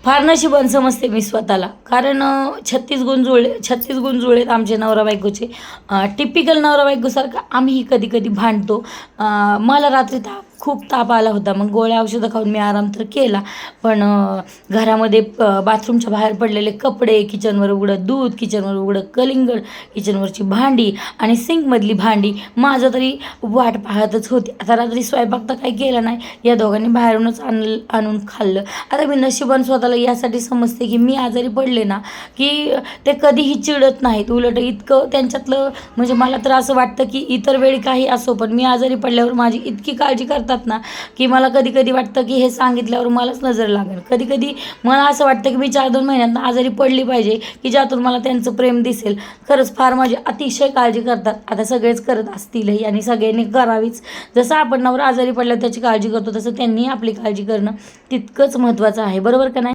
फार नशिबान समजते मी स्वतःला. कारण 36 गुण जुळलेत आमचे नवरा बायकोचे. टिपिकल नवरा बायकोसारखं आम्हीही कधी कधी भांडतो. मला रात्री खूप ताप आला होता. मग गोळ्या औषधं खाऊन मी आराम तर केला. पण घरामध्ये बाथरूमच्या बाहेर पडलेले कपडे, किचनवर उघडं दूध, किचनवर उघडं कलिंगड, किचनवरची भांडी आणि सिंकमधली भांडी माझं तरी वाट पाहतच होती. आता रात्री स्वयंपाक तर काही केला नाही. या दोघांनी बाहेरूनच आणून खाल्लं. आता मी नशिबान स्वतःला यासाठी समजते की मी आजारी पडले ना की ते कधीही चिडत नाहीत. उलट इतकं त्यांच्यातलं म्हणजे मला तर असं वाटतं की इतर वेळी काही असो पण मी आजारी पडल्यावर माझी इतकी काळजी करतात ना की मला कधी कधी वाटतं की हे सांगितल्यावर मलाच नजर लागेल. कधी कधी मला असं वाटतं की मी 4-2 महिन्यात आजारी पडली पाहिजे की ज्यातून मला त्यांचं प्रेम दिसेल. खरंच फार माझी अतिशय काळजी करतात. आता सगळेच करत असतीलही आणि सगळ्यांनी करावीच. जसं आपण नवरा आजारी पडल्यावर त्याची काळजी करतो तसं त्यांनी आपली काळजी करणं तितकंच महत्त्वाचं आहे. बरोबर का नाही?